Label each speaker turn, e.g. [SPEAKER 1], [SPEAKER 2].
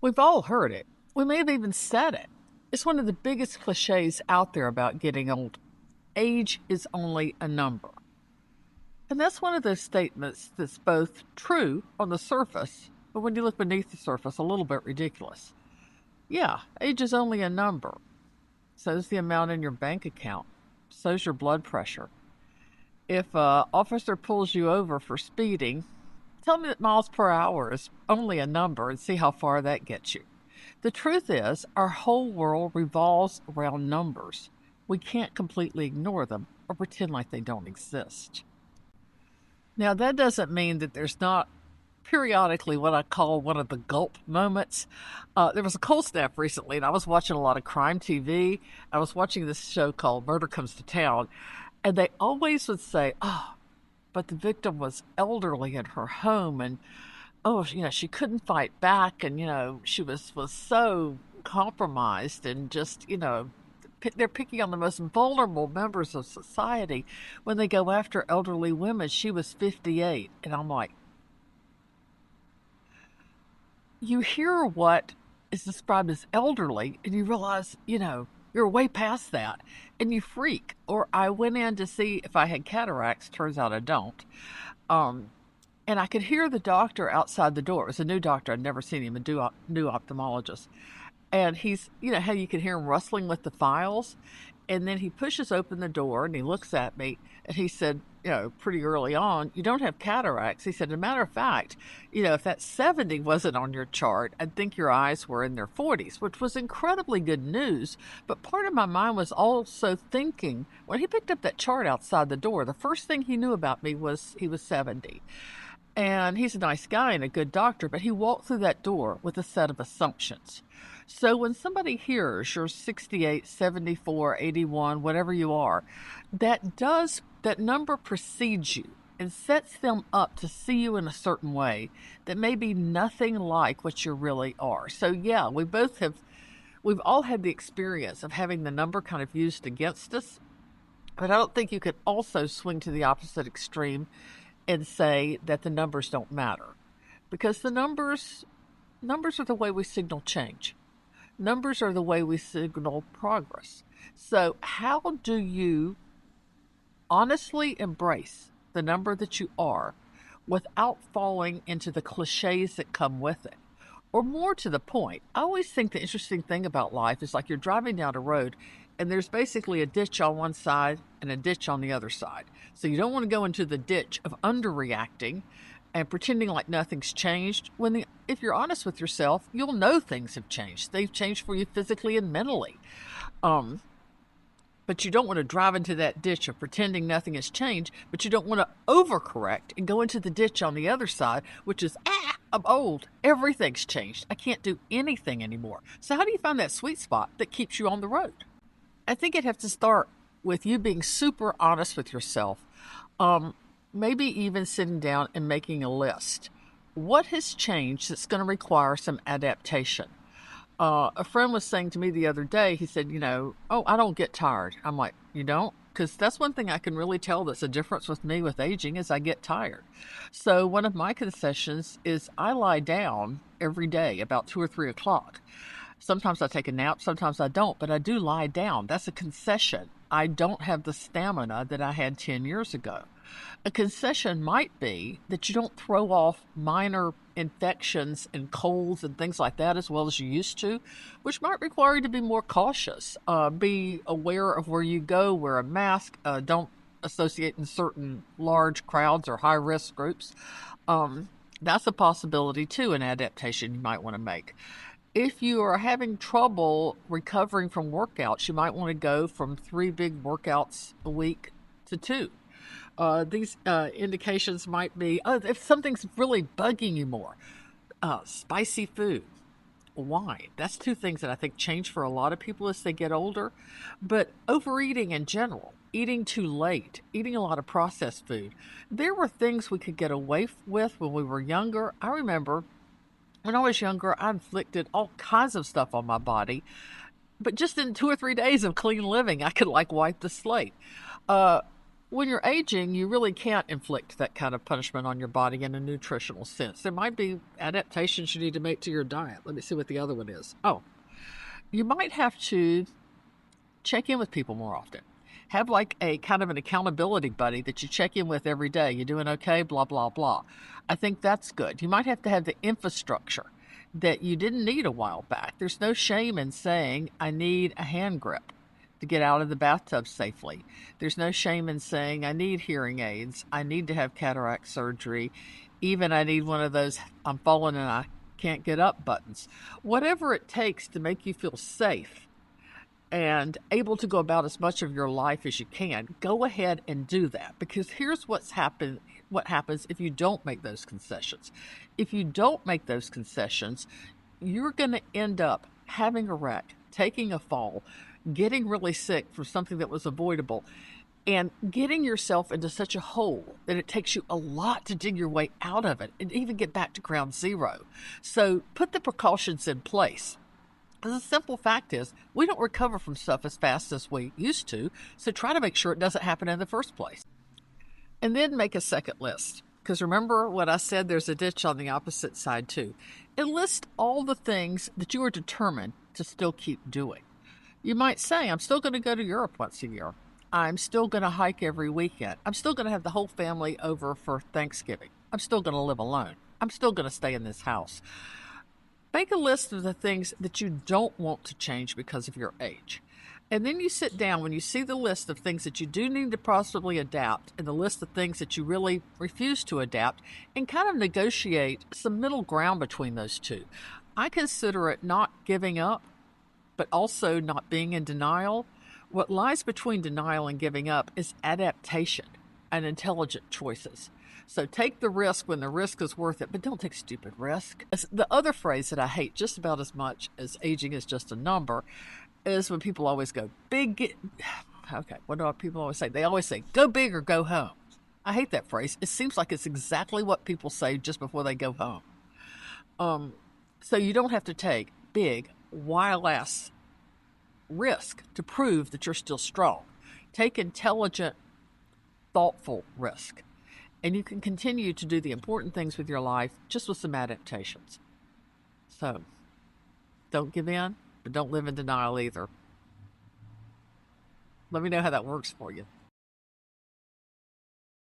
[SPEAKER 1] We've all heard it. We may have even said it. It's one of the biggest cliches out there about getting old. Age is only a number. And that's one of those statements that's both true on the surface, but when you look beneath the surface, a little bit ridiculous. Yeah, age is only a number. So's the amount in your bank account. So's your blood pressure. If an officer pulls you over for speeding, tell me that miles per hour is only a number and see how far that gets you. The truth is, our whole world revolves around numbers. We can't completely ignore them or pretend like they don't exist. Now, that doesn't mean that there's not periodically what I call one of the gulp moments. There was a cold snap recently, and I was watching a lot of crime TV. I was watching this show called Murder Comes to Town, and they always would say, "Oh, but the victim was elderly in her home, and she couldn't fight back, and she was so compromised, and just they're picking on the most vulnerable members of society when they go after elderly women. She was 58," and I'm like, you hear what is described as elderly, and you realize, you're way past that, and you freak. Or I went in to see if I had cataracts. Turns out I don't. And I could hear the doctor outside the door. It was a new doctor. I'd never seen him, a new ophthalmologist. And he's, how you can hear him rustling with the files. And then he pushes open the door and he looks at me and he said, pretty early on, "You don't have cataracts." He said, "As a matter of fact, if that 70 wasn't on your chart, I'd think your eyes were in their 40s, which was incredibly good news. But part of my mind was also thinking, when he picked up that chart outside the door, the first thing he knew about me was he was 70. And he's a nice guy and a good doctor, but he walked through that door with a set of assumptions. So when somebody hears you're 68, 74, 81, whatever you are, that number precedes you and sets them up to see you in a certain way that may be nothing like what you really are. So yeah, we've all had the experience of having the number kind of used against us, but I don't think you could also swing to the opposite extreme and say that the numbers don't matter, because the numbers are the way we signal change. Numbers are the way we signal progress. So how do you honestly embrace the number that you are without falling into the cliches that come with it? Or more to the point, I always think the interesting thing about life is like you're driving down a road and there's basically a ditch on one side and a ditch on the other side. So you don't want to go into the ditch of underreacting and pretending like nothing's changed, when if you're honest with yourself, you'll know things have changed. They've changed for you physically and mentally. But you don't want to drive into that ditch of pretending nothing has changed, but you don't want to overcorrect and go into the ditch on the other side, which is, I'm old. Everything's changed. I can't do anything anymore. So how do you find that sweet spot that keeps you on the road? I think it has to start with you being super honest with yourself. Maybe even sitting down and making a list. What has changed that's going to require some adaptation? A friend was saying to me the other day, he said, I don't get tired. I'm like, you don't? Because that's one thing I can really tell that's a difference with me with aging is I get tired. So one of my concessions is I lie down every day about 2 or 3 o'clock. Sometimes I take a nap, sometimes I don't, but I do lie down. That's a concession. I don't have the stamina that I had 10 years ago. A concession might be that you don't throw off minor infections and colds and things like that as well as you used to, which might require you to be more cautious. Be aware of where you go, wear a mask, don't associate in certain large crowds or high-risk groups. That's a possibility too, an adaptation you might want to make. If you are having trouble recovering from workouts, you might want to go from 3 big workouts a week to 2. These indications might be, if something's really bugging you more, spicy food, wine. That's 2 things that I think change for a lot of people as they get older. But overeating in general, eating too late, eating a lot of processed food. There were things we could get away with when we were younger. I remember when I was younger, I inflicted all kinds of stuff on my body. But just in 2 or 3 days of clean living, I could wipe the slate. when you're aging, you really can't inflict that kind of punishment on your body in a nutritional sense. There might be adaptations you need to make to your diet. Let me see what the other one is. Oh, you might have to check in with people more often. Have like a kind of an accountability buddy that you check in with every day. You doing okay? Blah, blah, blah. I think that's good. You might have to have the infrastructure that you didn't need a while back. There's no shame in saying, I need a hand grip to get out of the bathtub safely. There's no shame in saying, I need hearing aids. I need to have cataract surgery. Even I need one of those, I'm falling and I can't get up buttons. Whatever it takes to make you feel safe and able to go about as much of your life as you can, go ahead and do that. Because here's what happens if you don't make those concessions. If you don't make those concessions, you're going to end up having a wreck, taking a fall, getting really sick from something that was avoidable, and getting yourself into such a hole that it takes you a lot to dig your way out of it and even get back to ground zero. So put the precautions in place. The simple fact is, we don't recover from stuff as fast as we used to, so try to make sure it doesn't happen in the first place. And then make a second list, because remember what I said, there's a ditch on the opposite side too. And list all the things that you are determined to still keep doing. You might say, I'm still going to go to Europe once a year. I'm still going to hike every weekend. I'm still going to have the whole family over for Thanksgiving. I'm still going to live alone. I'm still going to stay in this house. Make a list of the things that you don't want to change because of your age. And then you sit down when you see the list of things that you do need to possibly adapt and the list of things that you really refuse to adapt, and kind of negotiate some middle ground between those two. I consider it not giving up, but also not being in denial. What lies between denial and giving up is adaptation and intelligent choices. So take the risk when the risk is worth it, but don't take stupid risk. The other phrase that I hate just about as much as aging is just a number is when people always go, okay, what do people always say? They always say, go big or go home. I hate that phrase. It seems like it's exactly what people say just before they go home. So you don't have to take big, wild-ass risk to prove that you're still strong. Take intelligent, thoughtful risk. And you can continue to do the important things with your life just with some adaptations. So, don't give in, but don't live in denial either. Let me know how that works for you.